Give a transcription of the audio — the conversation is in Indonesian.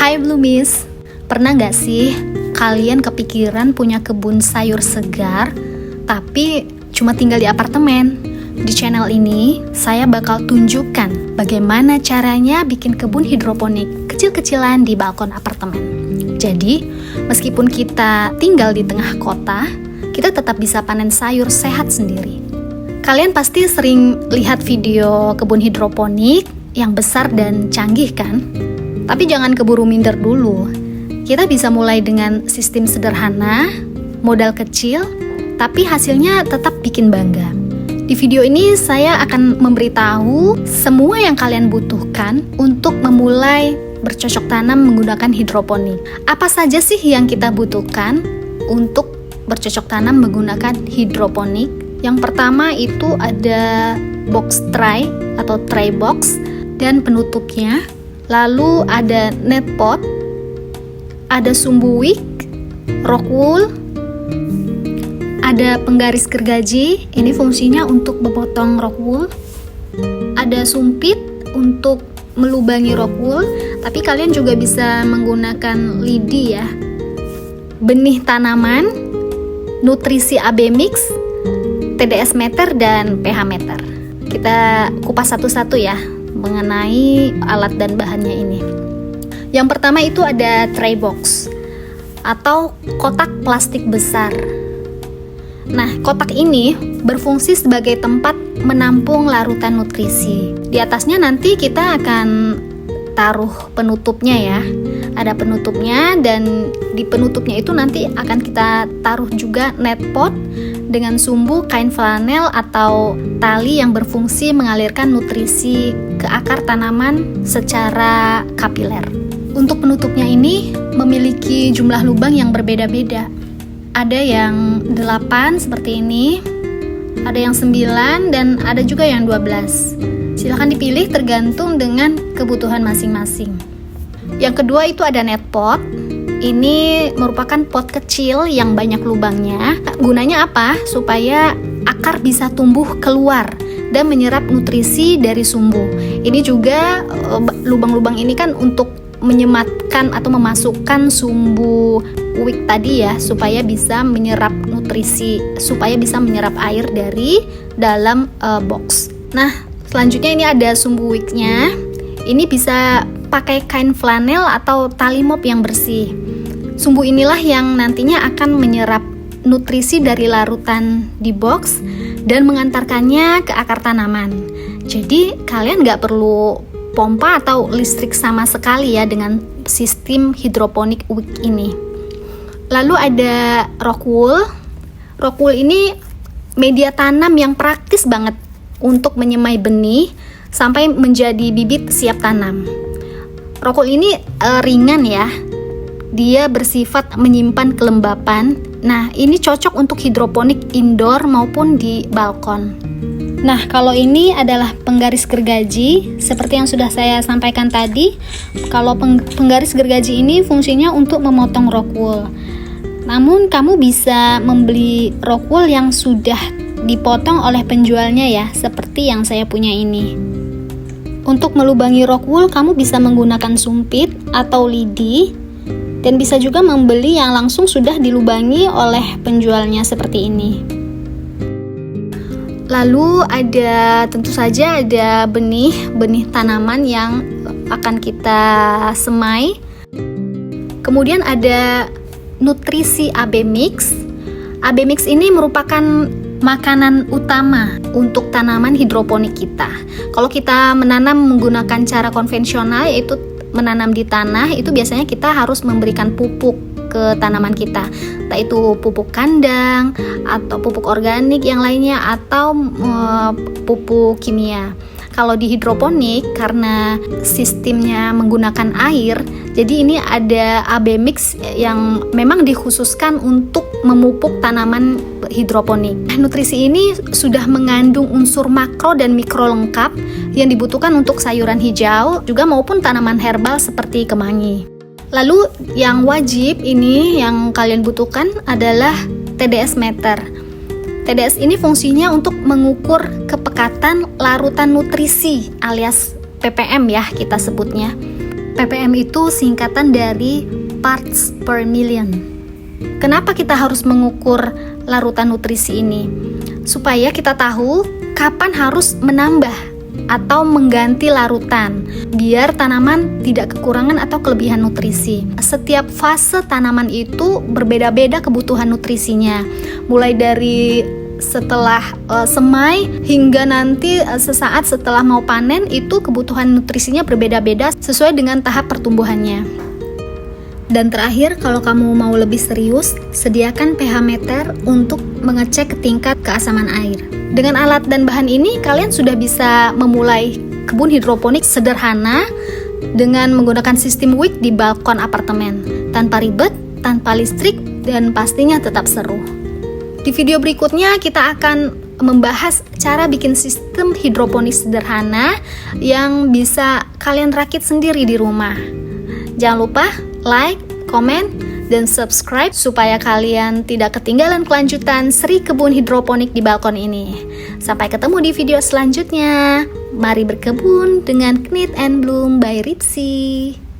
Hai Bloomies, pernah gak sih kalian kepikiran punya kebun sayur segar tapi cuma tinggal di apartemen? Di channel ini saya bakal tunjukkan bagaimana caranya bikin kebun hidroponik kecil-kecilan di balkon apartemen. Jadi meskipun kita tinggal di tengah kota, kita tetap bisa panen sayur sehat sendiri. Kalian pasti sering lihat video kebun hidroponik yang besar dan canggih kan? Tapi jangan keburu minder dulu. Kita bisa mulai dengan sistem sederhana, modal kecil, tapi hasilnya tetap bikin bangga. Di video ini saya akan memberitahu semua yang kalian butuhkan untuk memulai bercocok tanam menggunakan hidroponik. Apa saja sih yang kita butuhkan untuk bercocok tanam menggunakan hidroponik? Yang pertama itu ada box tray atau tray box dan penutupnya. Lalu ada net pot, ada sumbu wick, rock wool, ada penggaris gergaji, ini fungsinya untuk memotong rock wool, ada sumpit untuk melubangi rock wool, tapi kalian juga bisa menggunakan lidi ya, benih tanaman, nutrisi AB mix, TDS meter, dan pH meter. Kita kupas satu-satu ya mengenai alat dan bahannya ini. Yang pertama itu ada tray box atau kotak plastik besar. Nah, kotak ini berfungsi sebagai tempat menampung larutan nutrisi. Di atasnya nanti kita akan taruh penutupnya ya. Ada penutupnya dan di penutupnya itu nanti akan kita taruh juga net pot dengan sumbu kain flanel atau tali yang berfungsi mengalirkan nutrisi ke akar tanaman secara kapiler. Untuk penutupnya ini memiliki jumlah lubang yang berbeda-beda. Ada yang 8 seperti ini, ada yang 9 dan ada juga yang 12. Silakan dipilih tergantung dengan kebutuhan masing-masing. Yang kedua itu ada net pot. Ini merupakan pot kecil yang banyak lubangnya. Gunanya apa? Supaya akar bisa tumbuh keluar dan menyerap nutrisi dari sumbu. Ini juga lubang-lubang ini kan untuk menyematkan atau memasukkan sumbu wick tadi ya, supaya bisa menyerap nutrisi, supaya bisa menyerap air dari dalam box. Nah, selanjutnya ini ada sumbu wicknya. Ini bisa pakai kain flanel atau tali mop yang bersih. Sumbu inilah yang nantinya akan menyerap nutrisi dari larutan di box dan mengantarkannya ke akar tanaman. Jadi kalian nggak perlu pompa atau listrik sama sekali ya dengan sistem hidroponik wick ini. Lalu ada rock wool. Rock wool ini media tanam yang praktis banget untuk menyemai benih sampai menjadi bibit siap tanam. Rock wool ini ringan ya. Dia bersifat menyimpan kelembapan. Nah, ini cocok untuk hidroponik indoor maupun di balkon. Nah, kalau ini adalah penggaris gergaji, seperti yang sudah saya sampaikan tadi. Kalau penggaris gergaji ini fungsinya untuk memotong rock wool. Namun, kamu bisa membeli rock wool yang sudah dipotong oleh penjualnya ya, seperti yang saya punya ini. Untuk melubangi rock wool, kamu bisa menggunakan sumpit atau lidi, dan bisa juga membeli yang langsung sudah dilubangi oleh penjualnya seperti ini. Lalu tentu saja ada benih tanaman yang akan kita semai. Kemudian ada nutrisi AB mix. AB mix ini merupakan makanan utama untuk tanaman hidroponik kita. Kalau kita menanam menggunakan cara konvensional, yaitu menanam di tanah, itu biasanya kita harus memberikan pupuk ke tanaman kita, entah itu pupuk kandang atau pupuk organik yang lainnya atau pupuk kimia. Kalau di hidroponik, karena sistemnya menggunakan air, jadi ini ada AB mix yang memang dikhususkan untuk memupuk tanaman hidroponik. Nutrisi ini sudah mengandung unsur makro dan mikro lengkap yang dibutuhkan untuk sayuran hijau juga maupun tanaman herbal seperti kemangi. Lalu yang wajib ini yang kalian butuhkan adalah TDS meter. TDS ini fungsinya untuk mengukur kepekatan larutan nutrisi alias ppm ya kita sebutnya. ppm itu singkatan dari parts per million. Kenapa kita harus mengukur larutan nutrisi ini? Supaya kita tahu kapan harus menambah atau mengganti larutan, biar tanaman tidak kekurangan atau kelebihan nutrisi. Setiap fase tanaman itu berbeda-beda kebutuhan nutrisinya, mulai dari setelah semai hingga nanti sesaat setelah mau panen, itu kebutuhan nutrisinya berbeda-beda sesuai dengan tahap pertumbuhannya. Dan terakhir, kalau kamu mau lebih serius, sediakan pH meter untuk mengecek tingkat keasaman air. Dengan alat dan bahan ini, kalian sudah bisa memulai kebun hidroponik sederhana dengan menggunakan sistem wick di balkon apartemen, tanpa ribet, tanpa listrik, dan pastinya tetap seru. Di video berikutnya kita akan membahas cara bikin sistem hidroponik sederhana yang bisa kalian rakit sendiri di rumah. Jangan lupa like, komen, dan subscribe supaya kalian tidak ketinggalan kelanjutan seri kebun hidroponik di balkon ini. Sampai ketemu di video selanjutnya. Mari berkebun dengan Knit and Bloom by Ripsy.